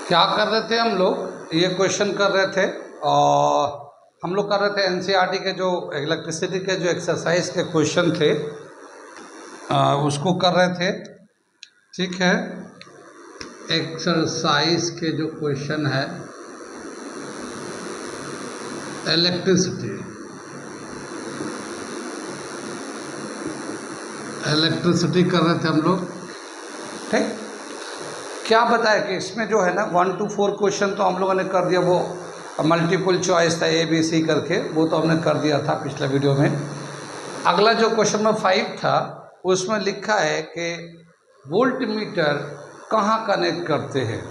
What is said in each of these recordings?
क्या कर रहे थे हम लोग, ये क्वेश्चन कर रहे थे और हम लोग कर रहे थे एनसीईआरटी के जो इलेक्ट्रिसिटी के जो एक्सरसाइज के क्वेश्चन थे उसको कर रहे थे। ठीक है, एक्सरसाइज के जो क्वेश्चन है इलेक्ट्रिसिटी कर रहे थे हम लोग। ठीक, क्या बताया कि इसमें जो है ना 1 to 4 क्वेश्चन तो हम लोगों ने कर दिया, वो मल्टीपल चॉइस था ABC करके, वो तो हमने कर दिया था पिछले वीडियो में। अगला जो क्वेश्चन नंबर 5 था उसमें लिखा है कि वोल्ट मीटर कहाँ कनेक्ट करते हैं।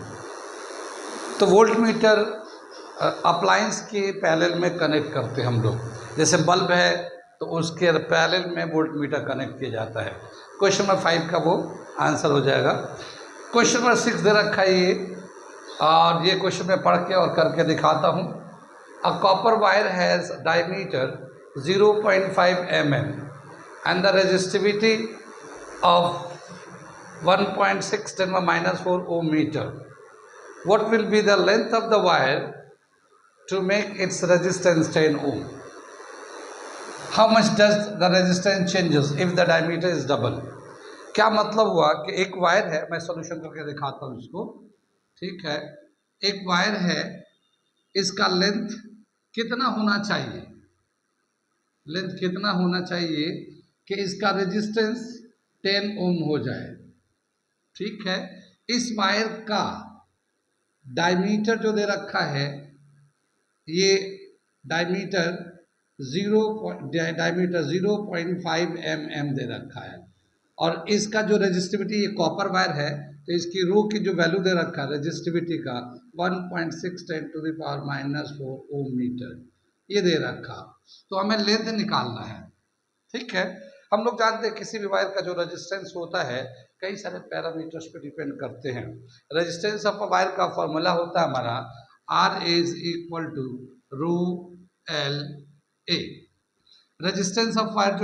तो वोल्ट मीटर अप्लायंस के पैरेलल में कनेक्ट करते हैं हम लोग। जैसे बल्ब है तो उसके पैरेलल में वोल्ट मीटर कनेक्ट किया जाता है। क्वेश्चन नंबर 5 का वो आंसर हो जाएगा। क्वेश्चन नंबर 6 दे रखा है ये, और ये क्वेश्चन मैं पढ़ के और करके दिखाता हूँ। A copper wire has diameter 0.5 mm and the resistivity of 1.6 10 - 4 ohm meter. What will be the length of the wire to make its resistance 10 ohm? How much does the resistance changes if the diameter is double? क्या मतलब हुआ कि एक wire है, मैं solution करके दिखाता हूँ इसको। ठीक है, एक वायर है, इसका लेंथ कितना होना चाहिए, लेंथ कितना होना चाहिए कि इसका रेजिस्टेंस 10 ओम हो जाए। ठीक है, इस वायर का डायमीटर जो दे रखा है, ये डायमीटर 0.5 mm दे रखा है, और इसका जो रेजिस्टिविटी, ये कॉपर वायर है तो इसकी रो की जो वैल्यू दे रखा है रेजिस्टिविटी का 1.6 10⁻⁻⁴ ओम मीटर ये दे रखा। तो हमें लेंथ निकालना है। ठीक है, हम लोग जानते हैं किसी भी वायर का जो रेजिस्टेंस होता है कई सारे पैरामीटर्स पे डिपेंड करते हैं। रेजिस्टेंस ऑफ अ वायर का फॉर्मूला होता है हमारा R is equal to rho L A. Resistance of wire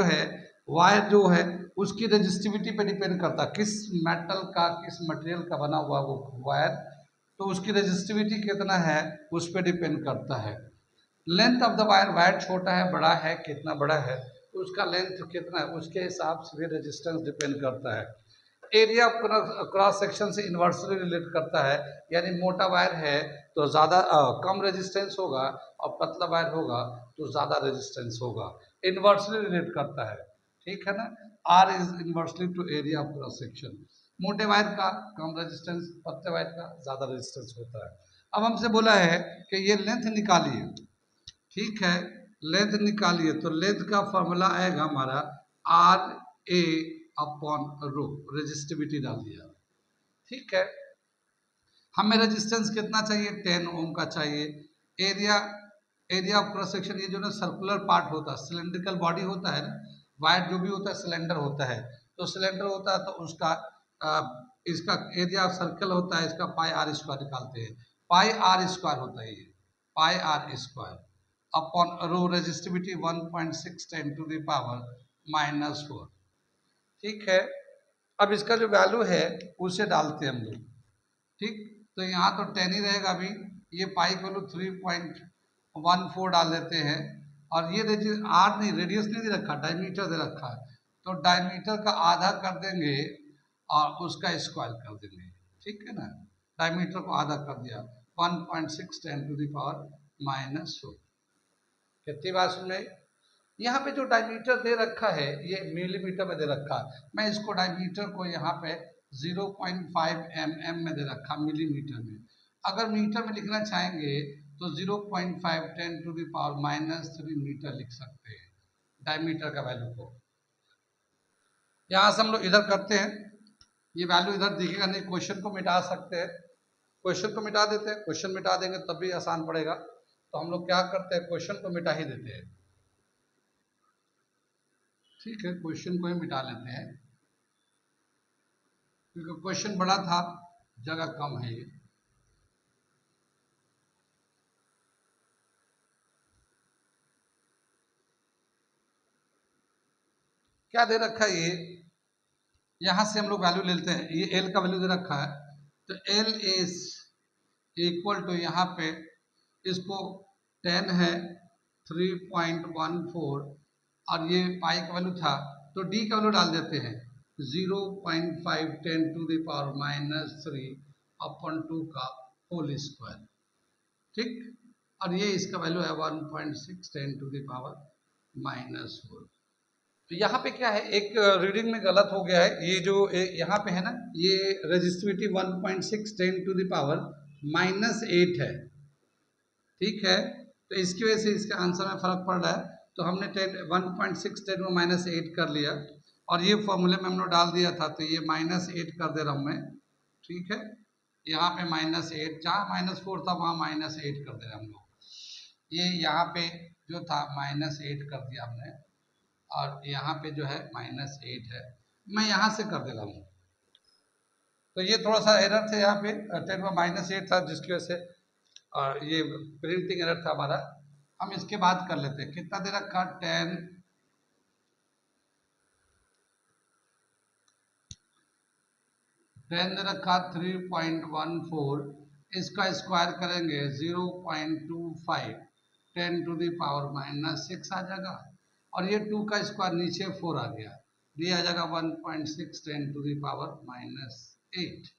जो है उसकी रेजिस्टिविटी पे डिपेंड करता है, किस मेटल का किस मटेरियल का बना हुआ वो वायर, तो उसकी रेजिस्टिविटी कितना है उस पर डिपेंड करता है। Length of the wire, wire छोटा है बड़ा है, कितना बड़ा है तो उसका लेंथ कितना है उसके हिसाब से भी रेजिस्टेंस डिपेंड करता है। एरिया क्रॉस सेक्शन से इन्वर्सली रिलेट करता है, यानी मोटा वायर है तो ज़्यादा कम रेजिस्टेंस होगा और पतला वायर होगा तो ज़्यादा रेजिस्टेंस होगा। इन्वर्सली रिलेट करता है, ठीक है ना। R is inversely to area of cross section. मोटे वायर का कम रेजिस्टेंस, पतले वायर का ज़्यादा रेजिस्टेंस होता है। अब हमसे बोला है कि ये लेंथ निकालिए। ठीक है, लेंथ निकालिए, तो लेंथ का फॉर्मूला आएगा हमारा R A upon rho, resistivity डाल दिया। ठीक है, हमें रेजिस्टेंस कितना चाहिए, 10 ओम का चाहिए। Area, area of cross section, ये जो ना सर्कुलर पार्ट होता है, सिलेंड्रिकल बॉडी होता है ना, वायर जो भी होता है सिलेंडर होता है, तो सिलेंडर होता है तो उसका इसका एरिया ऑफ सर्कल होता है, इसका पाई आर स्क्वायर निकालते हैं। पाई आर स्क्वायर होता है ये, pi r square upon rho, resistivity 1.6 10⁻⁻⁴। ठीक है, अब इसका जो वैल्यू है उसे डालते हैं हम लोग। ठीक, तो यहाँ तो 10 ही रहेगा अभी, ये पाई को वैल्यू 3.14 डाल देते हैं, और ये आर नहीं, रेडियस नहीं दे रखा, डायमीटर दे रखा है, तो डायमीटर का आधा कर देंगे और उसका स्क्वायर कर देंगे। ठीक है ना, डायमीटर को आधा कर दिया, 1.6 10⁻⁻⁴। कितनी बात सुन रहे, यहाँ पे जो डायमीटर दे रखा है ये मिलीमीटर में दे रखा है, मैं इसको डायमीटर को यहाँ पे 0.5 mm में दे रखा, मिलीमीटर में। अगर मीटर में लिखना चाहेंगे तो 0.5 10⁻³ मीटर लिख सकते हैं डायमीटर का वैल्यू को। यहाँ से हम लोग इधर करते हैं, ये वैल्यू इधर दिखेगा नहीं, क्वेश्चन को मिटा सकते हैं, क्वेश्चन को मिटा देते हैं, क्वेश्चन मिटा देंगे तब भी आसान पड़ेगा, तो हम लोग क्या करते हैं क्वेश्चन को मिटा ही देते हैं। ठीक है, क्वेश्चन को ही मिटा लेते हैं क्योंकि क्वेश्चन बड़ा था, जगह कम है ये। क्या दे रखा है ये, यहां से हम लोग वैल्यू ले लेते हैं, ये एल का वैल्यू दे रखा है, तो एल इज इक्वल टू यहाँ पे इसको 10 है 3.14 और ये पाई का वैल्यू था तो डी का वैल्यू डाल देते हैं 0.5 10 टू द पावर -3 अपॉन 2 का होल स्क्वायर। ठीक, और ये इसका वैल्यू है 1.6 10 टू द पावर -4। तो यहाँ पे क्या है, एक रीडिंग में गलत हो गया है। ये जो यहाँ पे है ना, ये रेजिस्टिविटी 1.6 10 टू द पावर -8 है। ठीक है, तो इसकी वजह से इसके आंसर में फर्क पड़ रहा है। तो हमने 1.6 10 को -8 कर लिया और ये फॉर्मूले में हमने डाल दिया था, तो ये -8 कर दे रहा हूँ मैं। ठीक है, यहाँ पे -8, जहाँ -4 था वहाँ -8 कर दे रहे हम लोग। ये यहाँ पे जो था -8 कर दिया हमने और यहाँ पे जो है -8 है, मैं यहाँ से कर दे रहा हूँ। तो ये थोड़ा सा एरर थे यहाँ पे, 10 में -8 था जिसकी वजह से ये प्रिंटिंग एरर था हमारा। हम इसके बाद कर लेते हैं, कितना दे रखा 10 दे रखा 3.14, इसका स्क्वायर करेंगे 0.25 10 टू द पावर -6 आ जाएगा और ये 2 का स्क्वायर नीचे 4 आ गया, ये आ जाएगा 1.6 10 टू द पावर -8।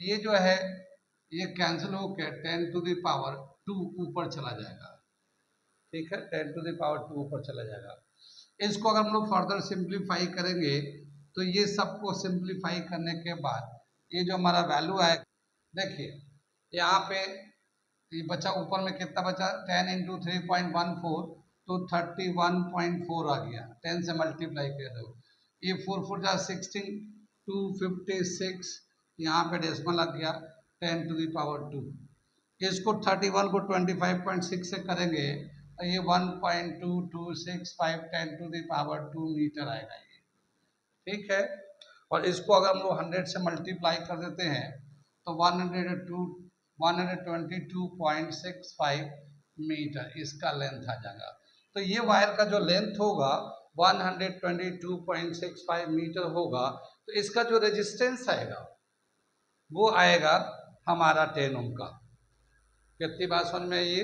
ये जो है ये कैंसिल होकर 10 टू द पावर 2 ऊपर चला जाएगा। ठीक है, 10 टू द पावर 2 ऊपर चला जाएगा। इसको अगर हम लोग फर्दर सिंप्लीफाई करेंगे तो ये सबको सिंप्लीफाई करने के बाद ये जो हमारा वैल्यू है, देखिए यहाँ पे ये बचा, ऊपर में कितना बचा 10 इंटू 3.14 तो 31.4 आ गया, 10 से मल्टीप्लाई कर दो, ये 4 4 जा 16 256, यहाँ पे डेसिमल आ गया 10 टू द पावर 2। इसको 31 को 25.6 से करेंगे तो ये 1.2265 10 टू द पावर 2 मीटर आएगा ये। ठीक है, और इसको अगर हम लोग 100 से मल्टीप्लाई कर देते हैं तो 122.65 मीटर इसका लेंथ आ जाएगा। तो ये वायर का जो लेंथ होगा 122.65 मीटर होगा, तो इसका जो रेजिस्टेंस आएगा वो आएगा हमारा 10 ओम का। कितनी बात समझ में आई?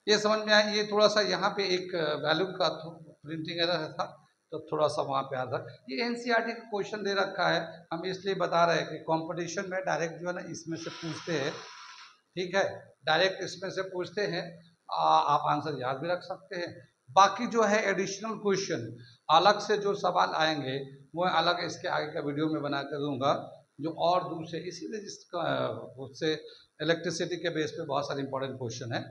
ये समझ में आया। ये थोड़ा सा यहाँ पे एक वैल्यू का प्रिंटिंग एरर था तो थोड़ा सा वहाँ पे आता। ये एनसीईआरटी का क्वेश्चन दे रखा है, हम इसलिए बता रहे हैं कि कंपटीशन में डायरेक्ट जो है ना इसमें से पूछते हैं। ठीक है, डायरेक्ट इसमें से पूछते हैं, आप आंसर याद भी रख सकते हैं। बाकी जो है एडिशनल क्वेश्चन अलग से जो सवाल आएंगे वो अलग इसके आगे का वीडियो में बना कर दूंगा, जो और दूसरे इसीलिए उससे इलेक्ट्रिसिटी के बेस पे बहुत सारे इंपॉर्टेंट क्वेश्चन है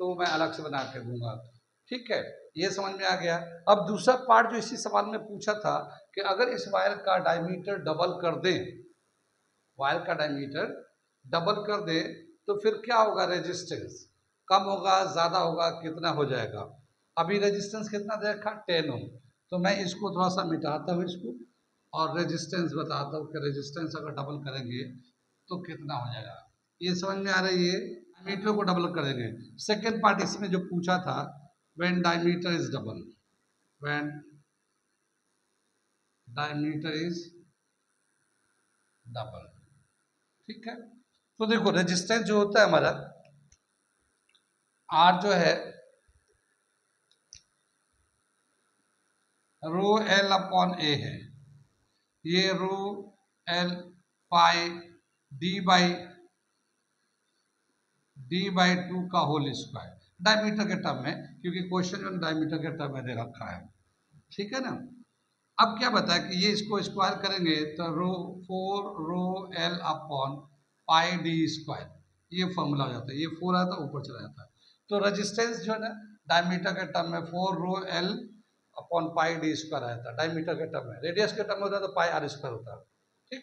तो मैं अलग से बना के दूंगा। ठीक है, ये समझ में आ गया। अब दूसरा पार्ट जो इसी सवाल में पूछा था कि अगर इस वायर का डायमीटर डबल कर दें, वायर का डायमीटर डबल कर दे तो फिर क्या होगा, रेजिस्टेंस कम होगा ज़्यादा होगा, कितना हो जाएगा। अभी रेजिस्टेंस कितना दे रखा 10 ओम, तो मैं इसको थोड़ा सा मिटाता हूँ इसको और रेजिस्टेंस बताता हूँ कि रेजिस्टेंस अगर डबल करेंगे तो कितना हो जाएगा। ये समझ में आ रही है, मीटर को डबल करेंगे। सेकेंड पार्ट इसमें जो पूछा था when diameter is double, when diameter is double. ठीक है, तो देखो रेजिस्टेंस जो होता है हमारा आर जो है रो एल अपॉन ए है, ये रो एल पाई डी बाई 2 का होल स्क्वायर डायमीटर के टर्म में, क्योंकि क्वेश्चन जो डायमीटर के टर्म में दे रखा है। ठीक है ना, अब क्या बताया कि ये इसको स्क्वायर करेंगे तो रो 4 रो l upon pi D square, ये फॉर्मूला हो जाता है, ये 4 आता है ऊपर चला जाता है। तो रेजिस्टेंस जो है ना डायमीटर के टर्म में 4 रो l upon pi D square आता है डायमीटर के टर्म में, रेडियस के टर्म में होता है तो पाई आर स्क्वायर होता है। ठीक,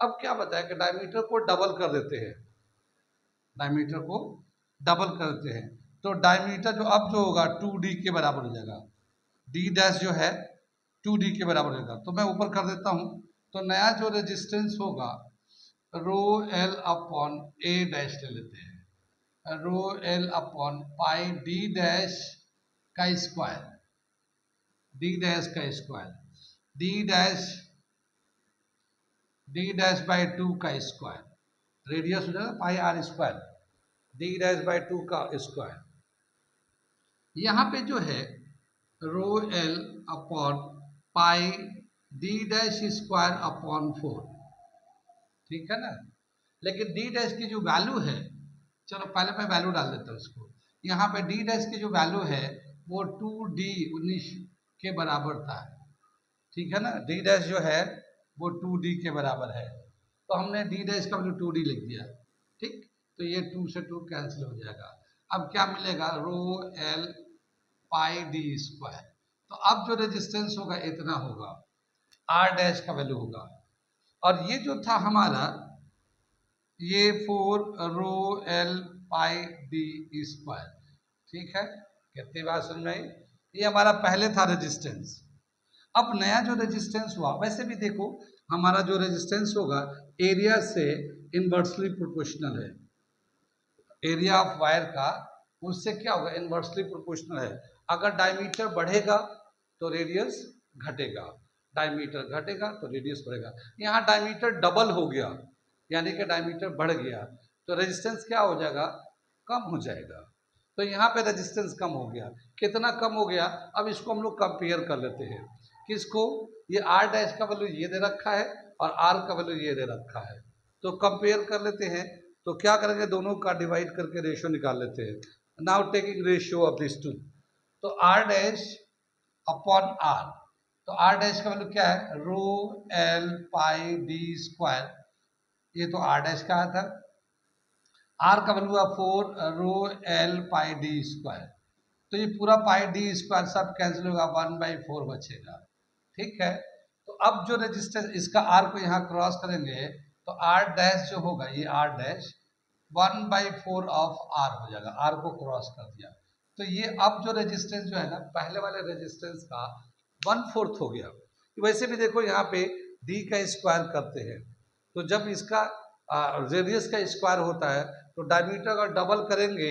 अब क्या बताया कि डायमीटर को डबल कर देते हैं, डायमीटर को डबल कर देते हैं तो डायमीटर जो अब जो होगा 2d के बराबर हो जाएगा, डी डैश जो है 2d के बराबर होगा। तो मैं ऊपर कर देता हूं, तो नया जो रेजिस्टेंस होगा rho l upon a dash ले लेते हैं, rho l upon pi d dash का स्क्वायर, डी डैश का स्क्वायर, डी डैश बाई 2 का स्क्वायर, रेडियस हो जाएगा pi r square, d dash by 2 का स्क्वायर। यहाँ पे जो है rho l upon pi d dash square upon 4, ठीक है ना। लेकिन डी डैश की जो वैल्यू है, चलो पहले मैं वैल्यू डाल देता हूँ इसको। यहाँ पे डी डैश की जो वैल्यू है वो 2D 19 के बराबर था, ठीक है ना। डी डैश जो है वो 2D के बराबर है, तो हमने डी डैश का वैल्यू 2D लिख दिया, ठीक। तो ये 2 से 2 कैंसिल हो जाएगा। अब क्या मिलेगा, रो एल पाई डी स्क्वायर। तो अब जो रेजिस्टेंस होगा इतना होगा, आर डैश का वैल्यू होगा। और ये जो था हमारा ये 4 रो एल पाई डी स्क्वायर, ठीक है। कितनी बात समझ में आई। ये हमारा पहले था रेजिस्टेंस। अब नया जो रेजिस्टेंस हुआ, वैसे भी देखो हमारा जो रेजिस्टेंस होगा एरिया से इनवर्सली प्रोपोर्शनल है। एरिया ऑफ वायर का उससे क्या होगा, इनवर्सली प्रोपोर्शनल है। अगर डायमीटर बढ़ेगा तो रेडियस घटेगा, डायमीटर घटेगा तो रेडियस बढ़ेगा। यहाँ डायमीटर डबल हो गया, यानी कि डायमीटर बढ़ गया, तो रेजिस्टेंस क्या हो जाएगा, कम हो जाएगा। तो यहाँ पे रेजिस्टेंस कम हो गया। कितना कम हो गया, अब इसको हम लोग कंपेयर कर लेते हैं। किसको, ये आर डैश का वैल्यू ये दे रखा है और आर का वैल्यू ये दे रखा है, तो कंपेयर कर लेते हैं। तो क्या करेंगे, दोनों का डिवाइड करके रेशियो निकाल लेते हैं। Now taking ratio of this two, तो आर डैश अपॉन आर, तो आर डैश का वैल्यू क्या है, rho L pi D square, ये तो आर डैश का था। आर का वैल्यू है 4 रो एल पाई डी स्क्वायर, तो ये पूरा पाई डी स्क्वायर सब कैंसिल होगा, 1/4 बचेगा, ठीक है। तो अब जो रेजिस्टेंस इसका आर को यहाँ क्रॉस करेंगे तो आर डैश जो होगा, ये आर डैश 1/4 ऑफ आर हो जाएगा, आर को क्रॉस कर दिया। तो ये अब जो रेजिस्टेंस जो है ना, पहले वाले रेजिस्टेंस का 1/4 हो गया। वैसे भी देखो यहाँ पे डी का स्क्वायर करते हैं, तो जब इसका रेडियस का स्क्वायर होता है तो डायमीटर अगर डबल करेंगे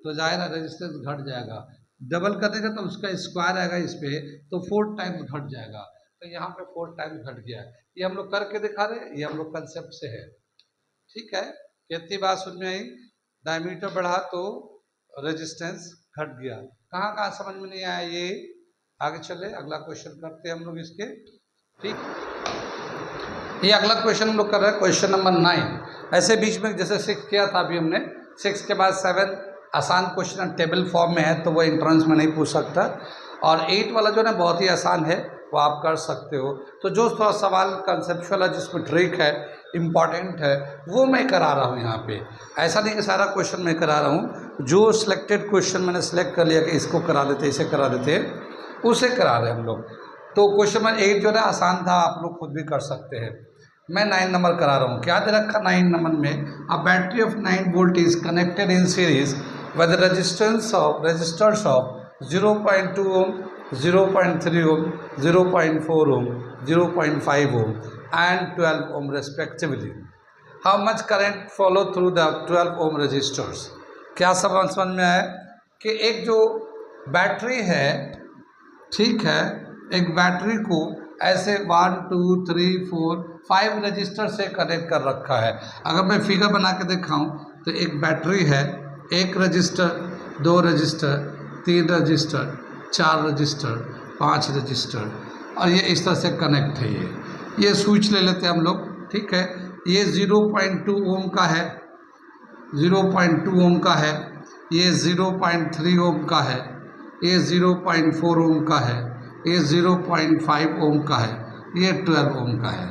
तो जाएगा रेजिस्टेंस घट जाएगा, डबल करेंगे तो उसका स्क्वायर आएगा इस पे, तो 4 टाइम्स घट जाएगा। तो यहाँ पे 4 टाइम्स घट गया। ये हम लोग करके दिखा रहे हैं, ये हम लोग कंसेप्ट से है, ठीक है। कितनी बात समझ में आई, डायमीटर बढ़ा तो रेजिस्टेंस घट गया। कहाँ कहाँ समझ में नहीं आया ये, आगे चले अगला क्वेश्चन करते हैं हम लोग इसके, ठीक। ये अगला क्वेश्चन हम लोग कर रहे हैं, क्वेश्चन नंबर 9। ऐसे बीच में जैसे 6 किया था अभी हमने, 6 के बाद 7 आसान क्वेश्चन टेबल फॉर्म में है, तो वो एंट्रेंस में नहीं पूछ सकता। और 8 वाला जो है ना बहुत ही आसान है, वो आप कर सकते हो। तो जो थोड़ा सवाल कंसेप्चुअल है, जिसमें ट्रिक है, इम्पॉर्टेंट है, वो मैं करा रहा हूँ यहाँ पे। ऐसा नहीं कि सारा क्वेश्चन मैं करा रहा हूँ, जो सिलेक्टेड क्वेश्चन मैंने सेलेक्ट कर लिया कि इसको करा देते, इसे करा देते, उसे करा रहे हम लोग। तो क्वेश्चन नंबर 8 जो है आसान था, आप लोग खुद भी कर सकते हैं। मैं 9 नंबर करा रहा हूँ। क्या दे रखा 9 नंबर में, a battery of 9 volt is connected in series with resistance of resistors of 0.2 ohm, 0.3 ohm, 0.4 ohm, 0.5 ohm and 12 ohm respectively. How much current follow through the 12 ohm resistors? क्या समझ में आया कि एक जो बैटरी है, ठीक है, एक बैटरी को ऐसे 1 2 3 4 5 रजिस्टर से कनेक्ट कर रखा है। अगर मैं फिगर बना के दिखाऊं तो एक बैटरी है, एक register, 2 register, 3 register, 4 register, 5 register, और ये इस तरह से कनेक्ट है। ये स्विच ले लेते हैं हम लोग, ठीक है। ये 0.2 ओम का है, 0.2 ओम का है, ये 0.3 ओम का है, ये 0.4 ओम का है, ये 0.5 ओम का है, ये 12 ओम का है।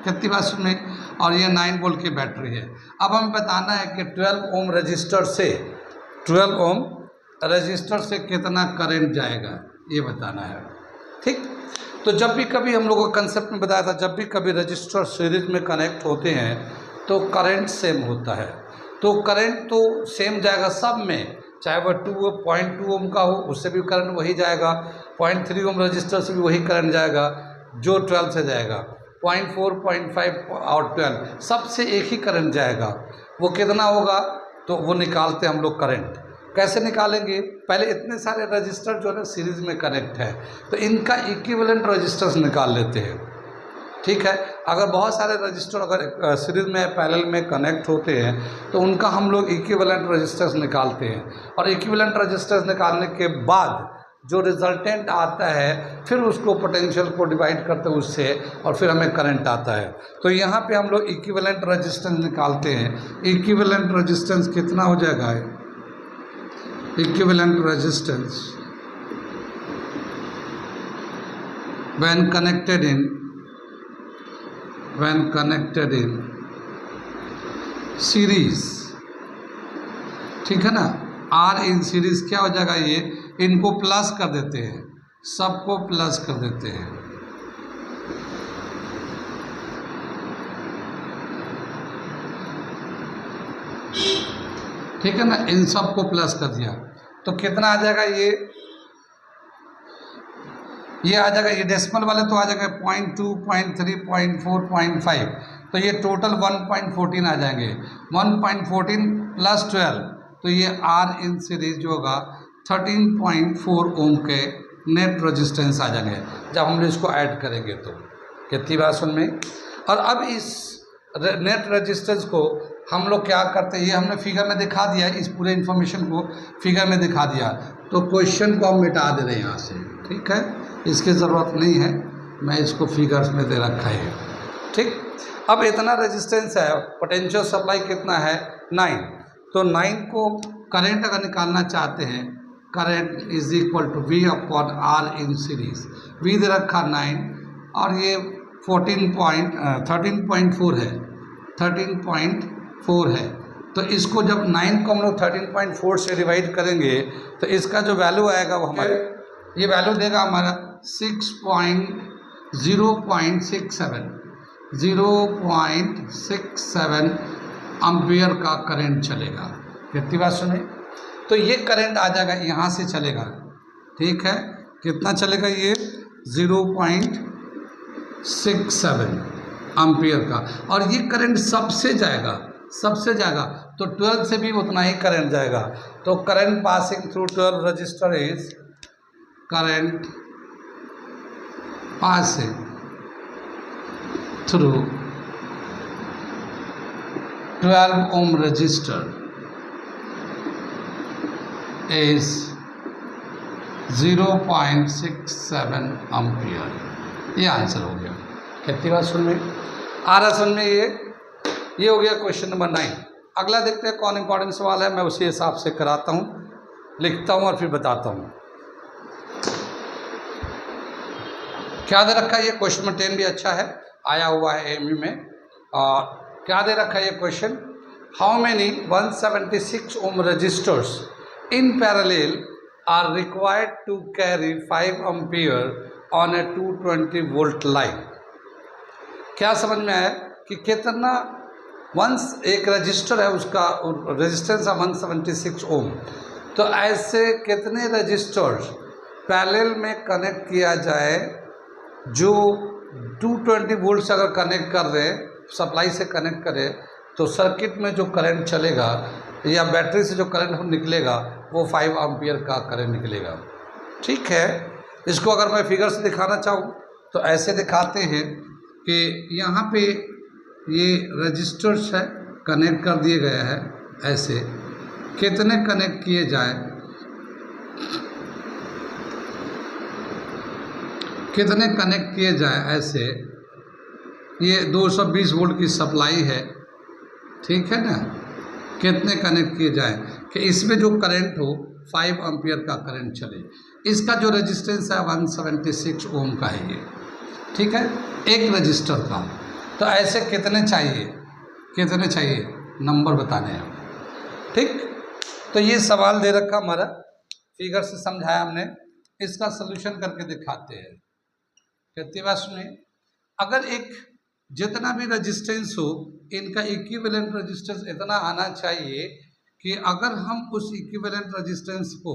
कितनी बात सुनने, और ये 9 वोल्ट की बैटरी है। अब हमें बताना है कि 12 ओम रजिस्टर से, 12 ओम रजिस्टर से कितना करंट जाएगा, ये बताना है, ठीक। तो जब भी कभी हम लोगों को कंसेप्ट में बताया था, जब भी कभी रजिस्टर सीरीज में कनेक्ट होते हैं तो करंट सेम होता है। तो करंट तो सेम जाएगा सब में, चाहे वह 2.2 ओम का हो, उससे भी करंट वही जाएगा, 0.3 ओम रजिस्टर से भी वही करंट जाएगा जो 12 से जाएगा, 0.4, 0.5 और 12 सबसे एक ही करंट जाएगा। वो कितना होगा, तो वो निकालते हम लोग करंट। कैसे निकालेंगे, पहले इतने सारे रजिस्टर जो है ना सीरीज में कनेक्ट है, तो इनका इक्विवेलेंट रजिस्टर्स निकाल लेते हैं, ठीक है। अगर बहुत सारे रजिस्टर अगर सीरीज में पैरेलल में कनेक्ट होते हैं तो उनका हम लोग इक्विवेलेंट रजिस्टर्स निकालते हैं, और इक्विवेलेंट रजिस्टर्स निकालने के बाद जो रिजल्टेंट आता है फिर उसको पोटेंशियल को डिवाइड करते हैं उससे, और फिर हमें करंट आता है। तो यहाँ पे हम लोग इक्विवेलेंट रेजिस्टेंस निकालते हैं। इक्विवेलेंट रेजिस्टेंस कितना हो जाएगा? Equivalent resistance when connected in series, ठीक है ना, आर इन सीरीज क्या हो जाएगा? ये इनको प्लस कर देते हैं, सबको प्लस कर देते हैं। ठीक है ना, इन सबको प्लस कर दिया तो कितना आ जाएगा? ये आ जाएगा, ये डेसिमल वाले तो आ जाएगा 0.2, 0.3, 0.4, 0.5, तो ये टोटल 1.14 आ जाएंगे। 1.14 प्लस 12 तो ये आर इन सीरीज जो होगा 13.4 ओम के नेट रेजिस्टेंस आ जाएंगे जब हम इसको ऐड करेंगे। तो कितनी बात सुन में। और अब इस नेट रेजिस्टेंस को हम लोग क्या करते हैं, ये हमने फिगर में दिखा दिया, इस पूरे इन्फॉर्मेशन को फिगर में दिखा दिया, तो क्वेश्चन को हम मिटा दे रहे हैं यहाँ से। ठीक है, इसकी ज़रूरत नहीं है, मैं इसको फिगर्स में दे रखा है। ठीक, अब इतना रेजिस्टेंस है, पोटेंशियल सप्लाई कितना है? 9। तो 9 को करंट अगर निकालना चाहते हैं, current is equal to V upon R in series. V दे रखा 9 और ये 13.4 है, 13.4 है। तो इसको जब 9 को हम लोग 13.4 से डिवाइड करेंगे तो इसका जो वैल्यू आएगा वो हमारे ये वैल्यू देगा हमारा 0.67 एम्पियर का करंट चलेगा। कितनी बात सुने, तो ये करंट आ जाएगा, यहाँ से चलेगा। ठीक है, कितना चलेगा? ये 0.67 एम्पियर का, और ये करंट सबसे जाएगा तो 12 से भी उतना ही करंट जाएगा। तो current passing through 12 register is current passing through 12 ohm resistor is 0.67 ampere. ये आंसर हो गया। कितनी बात सुन में आ रहा? सुन में ये हो गया क्वेश्चन नंबर 9। अगला देखते हैं कौन इंपॉर्टेंट सवाल है, मैं उसी हिसाब से कराता हूँ, लिखता हूँ और फिर बताता हूँ। क्या दे रखा है? ये क्वेश्चन नंबर 10 भी अच्छा है, आया हुआ है एमयू में। और क्या दे रखा है ये question? How many 176 ohm resistors in parallel are required to carry 5 ampere on a 220 volt line. क्या समझ में आया कि कितना एक रजिस्टर है, उसका रेजिस्टेंस है 176 ओम, तो ऐसे कितने रजिस्टर्स पैरेलल में कनेक्ट किया जाए जो 220 वोल्ट से अगर कनेक्ट कर दे, सप्लाई से कनेक्ट करे, तो सर्किट में जो करंट चलेगा या बैटरी से जो करंट निकलेगा वो 5 एम्पियर का करंट निकलेगा। ठीक है, इसको अगर मैं फिगर से दिखाना चाहूँ तो ऐसे दिखाते हैं कि यहाँ पे ये रजिस्टर्स है, कनेक्ट कर दिए गए हैं। ऐसे कितने कनेक्ट किए जाए, कितने कनेक्ट किए जाए ऐसे, ये 220 वोल्ट की सप्लाई है। ठीक है ना, कितने कनेक्ट किए जाए कि इसमें जो करंट हो 5 एम्पियर का करंट चले। इसका जो रेजिस्टेंस है 176 ओम का है ये। ठीक है, एक रजिस्टर का। तो ऐसे कितने चाहिए नंबर बताने हैं। ठीक, तो ये सवाल दे रखा हमारा, फिगर से समझाया हमने, इसका सलूशन करके दिखाते हैं। कितनी बात सुनिए, अगर एक जितना भी रेजिस्टेंस हो, इनका इक्विवेलेंट रेजिस्टेंस इतना आना चाहिए कि अगर हम उस इक्विवेलेंट रेजिस्टेंस को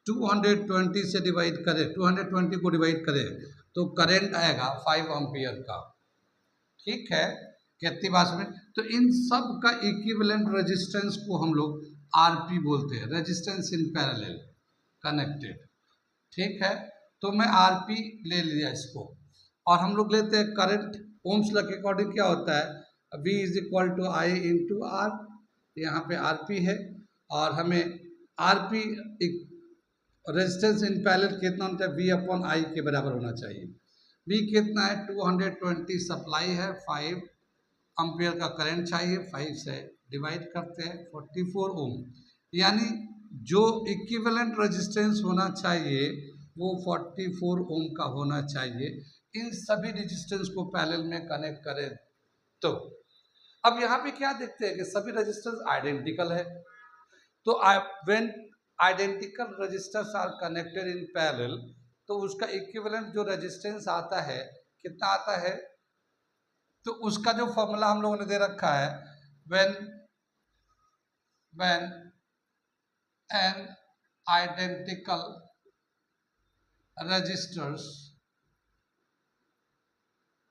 220 से डिवाइड करें, 220 को डिवाइड करें तो करंट आएगा 5 एम्पियर का। ठीक है, कितनी बात में, तो इन सब का इक्विवेलेंट रेजिस्टेंस को हम लोग आरपी बोलते हैं, रेजिस्टेंस इन पैरेलल कनेक्टेड। ठीक है, तो मैं आरपी ले लिया इसको, और हम लोग लेते हैं करंट ओम्स लॉ के अकॉर्डिंग क्या होता है, V is equal to I into R, यहाँ पे RP है और हमें RP रेजिस्टेंस इन पैरेलल कितना होना चाहिए, V अपॉन आई के बराबर होना चाहिए। V कितना है 220 सप्लाई है, 5 एम्पियर का करंट चाहिए, 5 से डिवाइड करते हैं 44 ओम, यानी जो इक्विवेलेंट रेजिस्टेंस होना चाहिए वो 44 ओम का होना चाहिए। इन सभी रेजिस्टेंस को पैरेलल में कनेक्ट करें तो अब यहाँ पे क्या देखते हैं कि सभी रेजिस्टेंस आइडेंटिकल है, तो when identical resistors are connected in parallel तो उसका इक्विवेलेंट जो रेजिस्टेंस आता है कितना आता है, तो उसका जो फॉर्मूला हम लोगों ने दे रखा है, when n identical resistors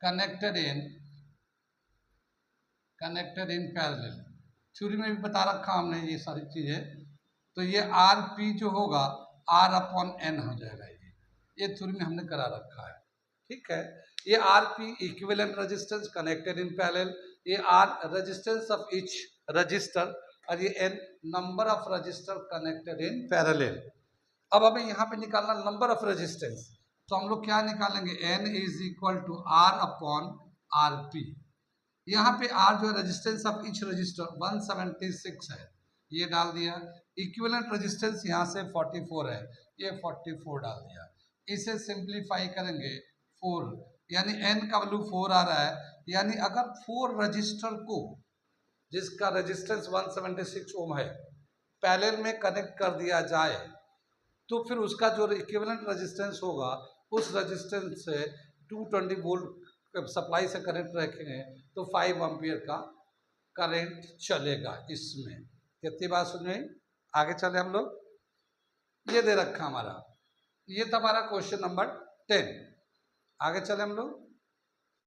connected in parallel, theory में भी बता रखा हमने ये सारी चीजें, तो ये आर पी जो होगा आर अपॉन एन हो जाएगा, ये थ्योरी में हमने करा रखा है, ठीक है। ये R P equivalent resistance connected in parallel, ये R resistance of each resistor और ये n number of resistor connected in parallel. अब हमें यहाँ पे निकालना नंबर ऑफ रेजिस्टेंस, तो हम लोग क्या निकालेंगे, n is equal to R upon R P. यहाँ पे आर जो है रेजिस्टेंस ऑफ ईच रजिस्टर 176 है, ये डाल दिया। इक्विवेलेंट रेजिस्टेंस यहाँ से 44 है, ये 44 डाल दिया। इसे सिंप्लीफाई करेंगे 4, यानी n का वैल्यू 4 आ रहा है, यानी अगर 4 रजिस्टर को जिसका रेजिस्टेंस 176 ओम है पैरेलल में कनेक्ट कर दिया जाए तो फिर उसका जो इक्विवेलेंट रेजिस्टेंस होगा उस रेजिस्टेंस से 220 वोल्ट सप्लाई से कनेक्ट रखेंगे तो 5 एम्पियर का करंट चलेगा इसमें। कितनी बात सुन रहे, आगे चले हम लोग, ये दे रखा हमारा, ये था हमारा क्वेश्चन नंबर 10। आगे चले हम लोग।